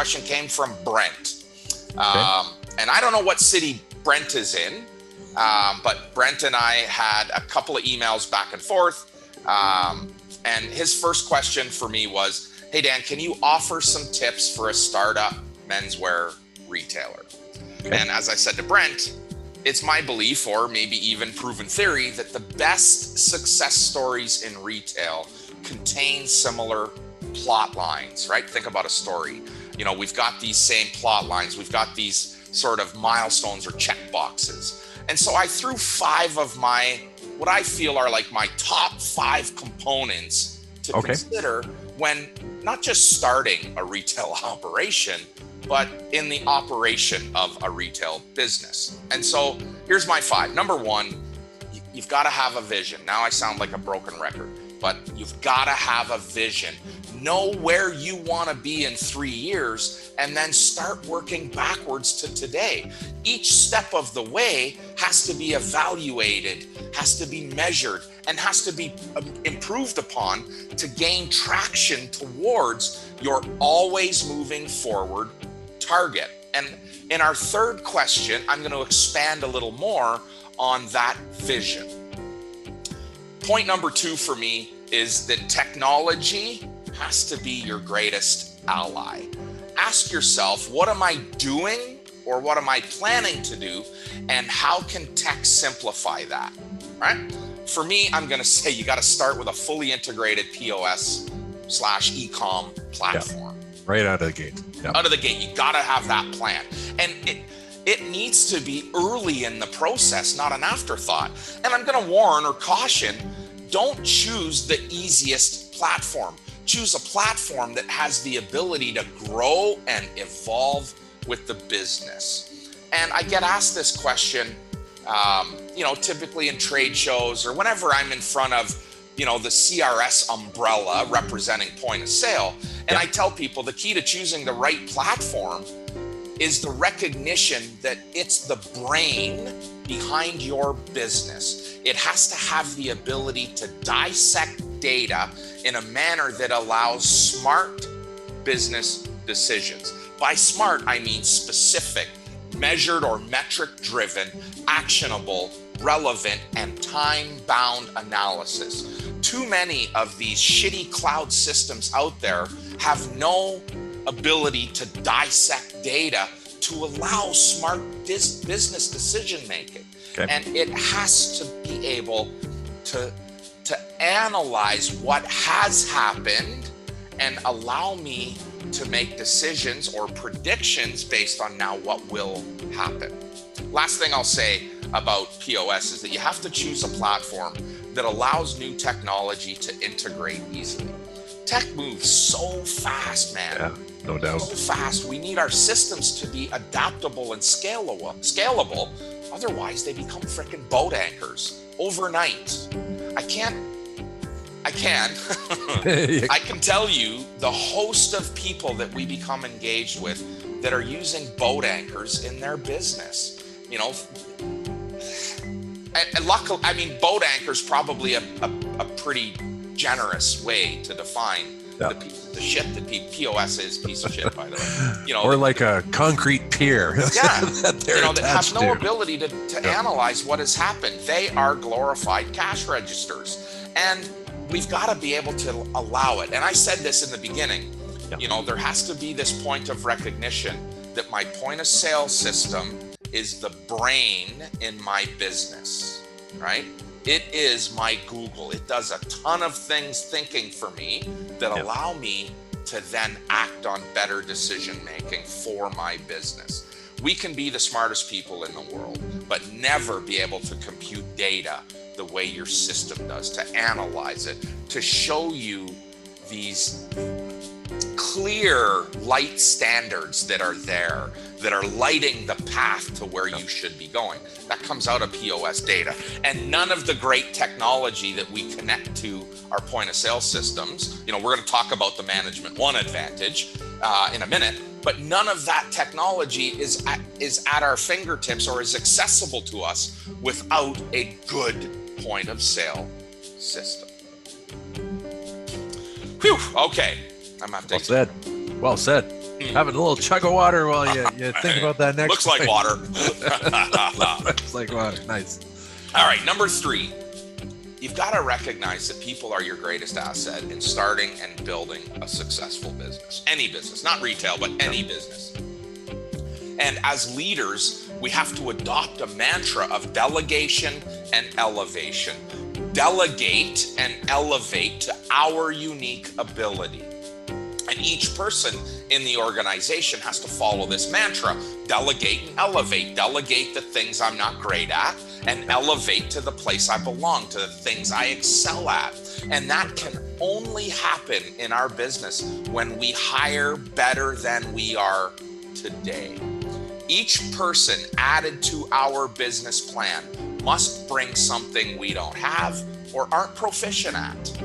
question came from Brent. Okay. And I don't know what city Brent is in, but Brent and I had a couple of emails back and forth. And his first question for me was, hey, Dan, can you offer some tips for a startup menswear retailer? Okay. And as I said to Brent, it's my belief, or maybe even proven theory, that the best success stories in retail contain similar plot lines, right? Think about a story. You know, we've got these same plot lines. We've got these sort of milestones or check boxes. And so I threw 5 of what I feel are like my top 5 components to consider when not just starting a retail operation, but in the operation of a retail business. And so here's my 5. Number 1, you've got to have a vision. Now I sound like a broken record, but you've got to have a vision. Know where you want to be in 3 years, and then start working backwards to today. Each step of the way has to be evaluated, has to be measured, and has to be improved upon to gain traction towards your always moving forward target. And in our third question, I'm going to expand a little more on that vision. Point number 2 for me is that technology has to be your greatest ally. Ask yourself, what am I doing, or what am I planning to do, and how can tech simplify that, right? For me, I'm going to say you got to start with a fully integrated POS/e-com platform. Yeah. Right out of the gate. Yeah. Out of the gate, you got to have that plan. And it needs to be early in the process, not an afterthought. And I'm going to warn or caution, don't choose the easiest platform. Choose a platform that has the ability to grow and evolve with the business. And I get asked this question, typically in trade shows or whenever I'm in front of, the CRS umbrella representing point of sale. And I tell people the key to choosing the right platform is the recognition that it's the brain behind your business. It has to have the ability to dissect data in a manner that allows smart business decisions. By smart, I mean specific, measured or metric-driven, actionable, relevant, and time-bound analysis. Too many of these shitty cloud systems out there have no ability to dissect data to allow smart business decision making. Okay. And it has to be able to analyze what has happened and allow me to make decisions or predictions based on now what will happen. Last thing I'll say about POS is that you have to choose a platform that allows new technology to integrate easily. Tech moves so fast, man. Yeah, no doubt. So fast. We need our systems to be adaptable and scalable. Otherwise, they become freaking boat anchors overnight. I can tell you the host of people that we become engaged with that are using boat anchors in their business. And luckily, boat anchor's probably a pretty generous way to define the shit that POS is. Piece of shit, by the way. Or like a concrete pier. Yeah, that have no to. ability to analyze what has happened. They are glorified cash registers, and we've got to be able to allow it. And I said this in the beginning. There has to be this point of recognition that my point of sale system is the brain in my business, right? It is my Google. It does a ton of things thinking for me that allow me to then act on better decision making for my business. We can be the smartest people in the world, but never be able to compute data the way your system does, to analyze it, to show you these clear light standards that are there, that are lighting the path to where you should be going. That comes out of POS data. And none of the great technology that we connect to our point of sale systems, we're going to talk about the Management One advantage in a minute, but none of that technology is at our fingertips or is accessible to us without a good point of sale system. Whew, okay. I'm Well said. Having a little chug of water while you think about that next Looks like point. water. Looks like water. Nice. All right, number 3. You've got to recognize that people are your greatest asset in starting and building a successful business. Any business, not retail, but any business. And as leaders, we have to adopt a mantra of delegation and elevation. Delegate and elevate to our unique ability. And each person in the organization has to follow this mantra. Delegate and elevate. Delegate the things I'm not great at and elevate to the place I belong, to the things I excel at. And that can only happen in our business when we hire better than we are today. Each person added to our business plan must bring something we don't have or aren't proficient at.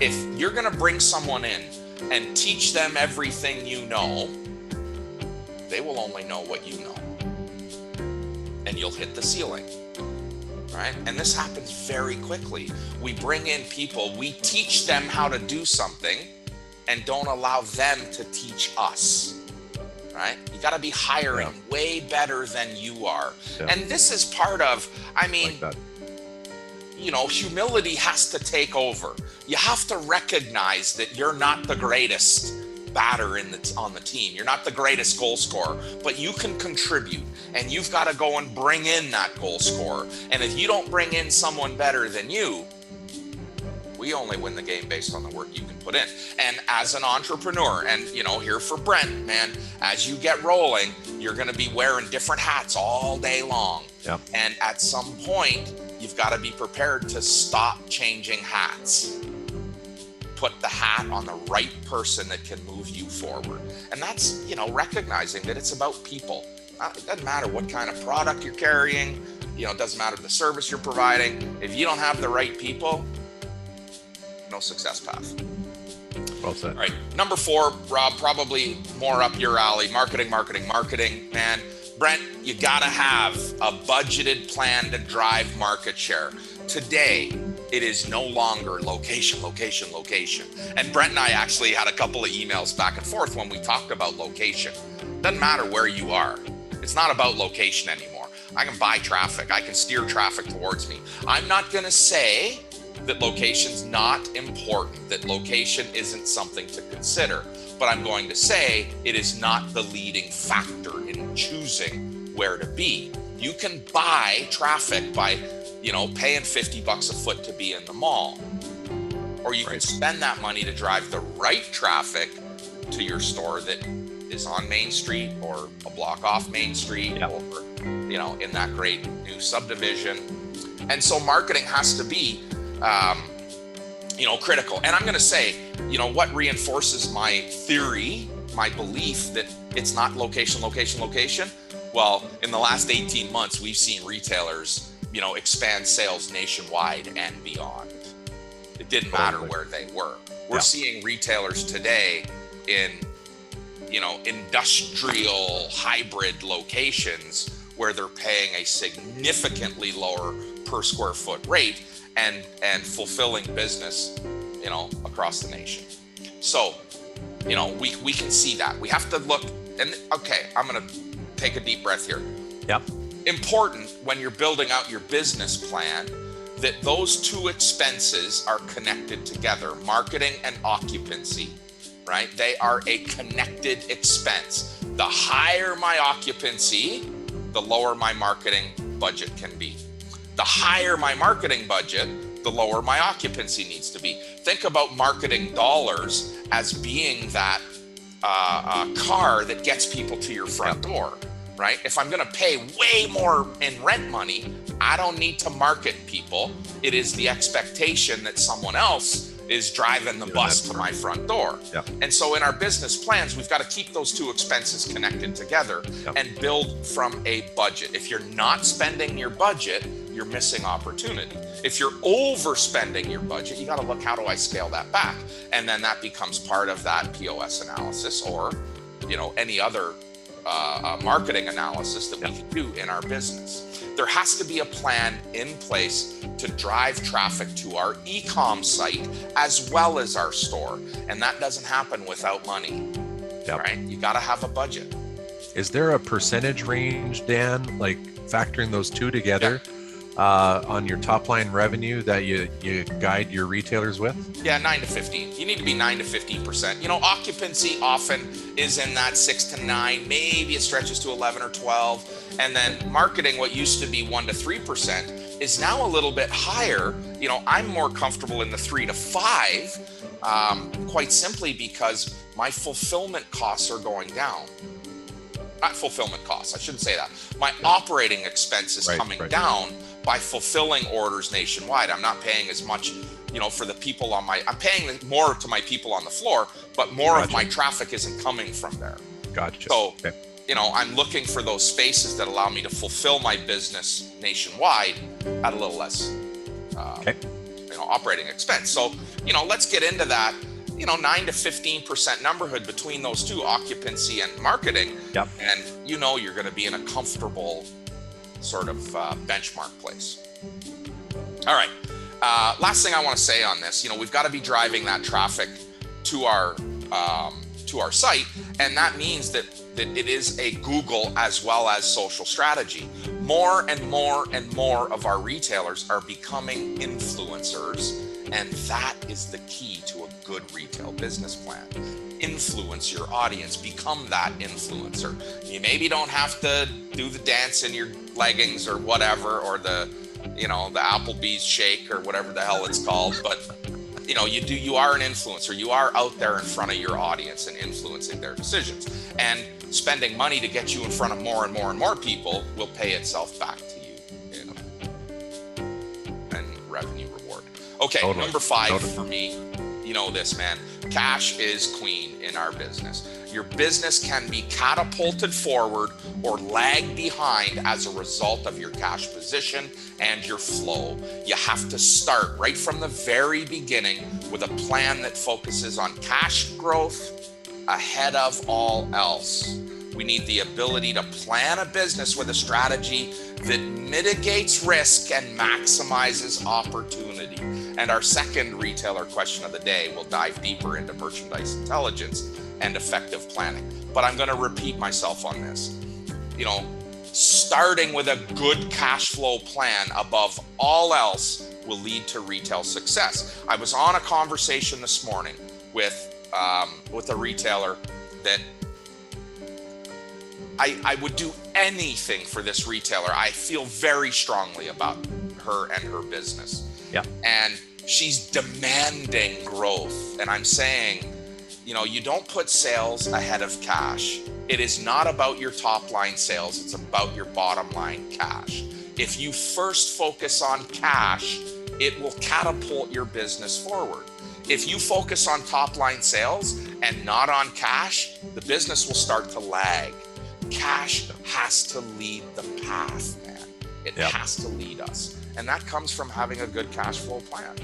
If you're going to bring someone in and teach them everything you know, they will only know what you know. And you'll hit the ceiling, right? And this happens very quickly. We bring in people, we teach them how to do something and don't allow them to teach us, right? You got to be hiring way better than you are. Yeah. And this is part of, humility has to take over. You have to recognize that you're not the greatest batter on the team. You're not the greatest goal scorer, but you can contribute, and you've got to go and bring in that goal scorer. And if you don't bring in someone better than you, we only win the game based on the work you can put in. And as an entrepreneur, and here for Brent, man, as you get rolling, you're going to be wearing different hats all day long. Yep. And at some point, you've got to be prepared to stop changing hats. Put the hat on the right person that can move you forward. And that's, recognizing that it's about people. It doesn't matter what kind of product you're carrying. It doesn't matter the service you're providing. If you don't have the right people, no success path. Well said. All right. Number 4, Rob, probably more up your alley. Marketing. Man, Brent, you got to have a budgeted plan to drive market share. Today, it is no longer location. And Brent and I actually had a couple of emails back and forth when we talked about location. Doesn't matter where you are. It's not about location anymore. I can buy traffic. I can steer traffic towards me. I'm not going to say that location's not important, that location isn't something to consider, but I'm going to say it is not the leading factor in choosing where to be. You can buy traffic by, paying $50 a foot to be in the mall, or you can spend that money to drive the right traffic to your store that is on Main Street or a block off Main Street, or, in that great new subdivision. And so marketing has to be critical. And I'm going to say, what reinforces my theory, my belief that it's not location. Well, in the last 18 months, we've seen retailers, expand sales nationwide and beyond. It didn't matter where they were. We're seeing retailers today in, industrial hybrid locations where they're paying a significantly lower per square foot rate and fulfilling business, across the nation. So, we can see that. We have to look, and okay, I'm going to take a deep breath here. Yep. Important when you're building out your business plan that those two expenses are connected together, marketing and occupancy, right? They are a connected expense. The higher my occupancy, the lower my marketing budget can be. The higher my marketing budget, the lower my occupancy needs to be. Think about marketing dollars as being that car that gets people to your front door, right? If I'm going to pay way more in rent money, I don't need to market people. It is the expectation that someone else is driving the bus to my front door. Yep. And so in our business plans, we've got to keep those two expenses connected together and build from a budget. If you're not spending your budget, you're missing opportunity. If you're overspending your budget, you got to look, how do I scale that back? And then that becomes part of that POS analysis or, any other marketing analysis that we can do in our business. There has to be a plan in place to drive traffic to our e-com site as well as our store. And that doesn't happen without money. Yep. right? You got to have a budget. Is there a percentage range, Dan, like factoring those two together on your top line revenue that you guide your retailers with? Yeah, 9 to 15. You need to be 9 to 15%. Occupancy often is in that 6 to 9, maybe it stretches to 11 or 12. And then marketing, what used to be 1 to 3%, is now a little bit higher. I'm more comfortable in the 3 to 5, quite simply because my fulfillment costs are going down. Not fulfillment costs, I shouldn't say that. My operating expense is coming down by fulfilling orders nationwide. I'm not paying as much, for the people I'm paying more to my people on the floor, but more of my traffic isn't coming from there. Gotcha. So, I'm looking for those spaces that allow me to fulfill my business nationwide at a little less, operating expense. So, let's get into that. 9 to 15% numberhood between those two, occupancy and marketing. Yep. And you're going to be in a comfortable sort of benchmark place. All right. Last thing I want to say on this, we've got to be driving that traffic to our site, and that means that it is a Google as well as social strategy. More and more and more of our retailers are becoming influencers, and that is the key to a good retail business plan. Influence your audience, become that influencer. You maybe don't have to do the dance in your leggings or whatever, or the Applebee's shake or whatever the hell it's called, but you are an influencer. You are out there in front of your audience and influencing their decisions. And spending money to get you in front of more and more and more people will pay itself back to you in revenue reward. Okay, totally. Number 5 for me, this, man. Cash is queen in our business. Your business can be catapulted forward or lag behind as a result of your cash position and your flow. You have to start right from the very beginning with a plan that focuses on cash growth ahead of all else. We need the ability to plan a business with a strategy that mitigates risk and maximizes opportunity. And our second retailer question of the day will dive deeper into merchandise intelligence and effective planning. But I'm going to repeat myself on this. Starting with a good cash flow plan above all else will lead to retail success. I was on a conversation this morning with a retailer that I would do anything for this retailer. I feel very strongly about her and her business. Yeah. And she's demanding growth. And I'm saying, you don't put sales ahead of cash. It is not about your top line sales. It's about your bottom line cash. If you first focus on cash, it will catapult your business forward. If you focus on top line sales and not on cash, the business will start to lag. Cash has to lead the path, man. It has to lead us. And that comes from having a good cash flow plan.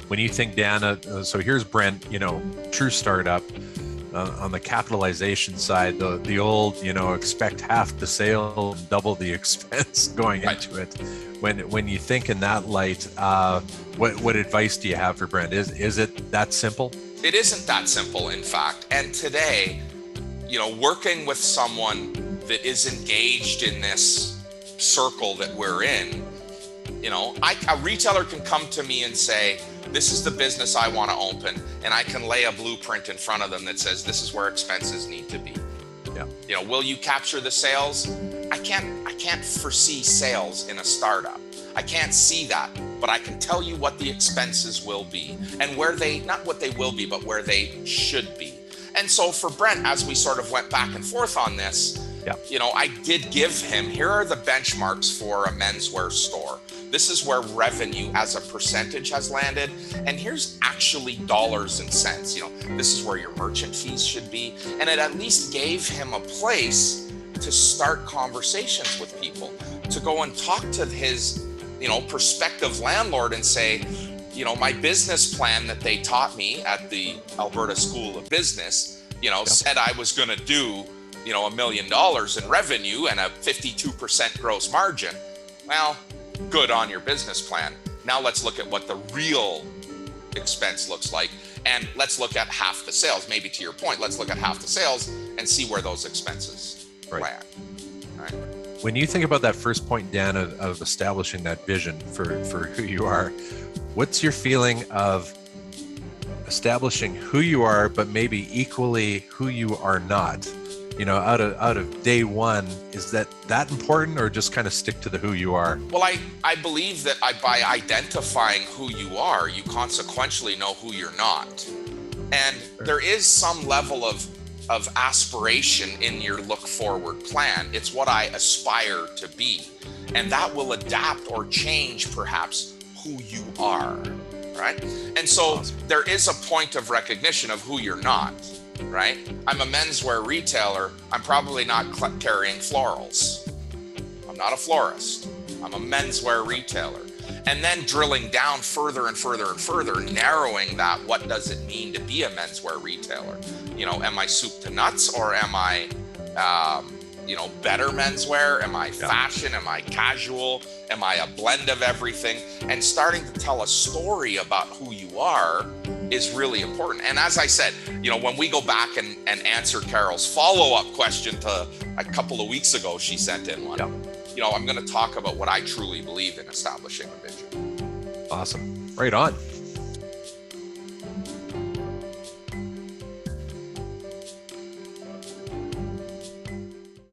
When you think, Dan, so here's Brent, true startup, on the capitalization side, the old, expect half the sale and double the expense going into it. When you think in that light, what advice do you have for Brent? Is it that simple? It isn't that simple, in fact. And today, working with someone that is engaged in this circle that we're in, a retailer can come to me and say, this is the business I want to open, and I can lay a blueprint in front of them that says this is where expenses need to be. Yeah. Will you capture the sales? I can't foresee sales in a startup. I can't see that, but I can tell you what the expenses will be and where not what they will be, but where they should be. And so for Brent, as we sort of went back and forth on this, I did give him, here are the benchmarks for a menswear store. This is where revenue as a percentage has landed. And here's actually dollars and cents. This is where your merchant fees should be. And it at least gave him a place to start conversations with people, to go and talk to his, prospective landlord and say, my business plan that they taught me at the Alberta School of Business, said I was going to do, $1 million in revenue and a 52% gross margin. Well, good on your business plan. Now let's look at what the real expense looks like, and let's look at half the sales. Maybe to your point, let's look at half the sales and see where those expenses land. Right. When you think about that first point, Dan, of establishing that vision for who you are, what's your feeling of establishing who you are, but maybe equally who you are not? You know, out of day one, is that important, or just kind of stick to the who you are? Well, I believe that by identifying who you are, you consequentially know who you're not. And there is some level of aspiration in your look forward plan. It's what I aspire to be. And that will adapt or change perhaps who you are, right? And so there is a point of recognition of who you're not. Right? I'm a menswear retailer. I'm probably not carrying florals. I'm not a florist. I'm a menswear retailer. And then drilling down further and further and further, narrowing that, what does it mean to be a menswear retailer? You know, am I soup to nuts, or am I, better menswear? Am I fashion? Am I casual? Am I a blend of everything? And starting to tell a story about who you are is really important. And as I said, when we go back and answer Carol's follow-up question to a couple of weeks ago, she sent in one. I'm going to talk about what I truly believe in establishing a vision. Awesome. Right on.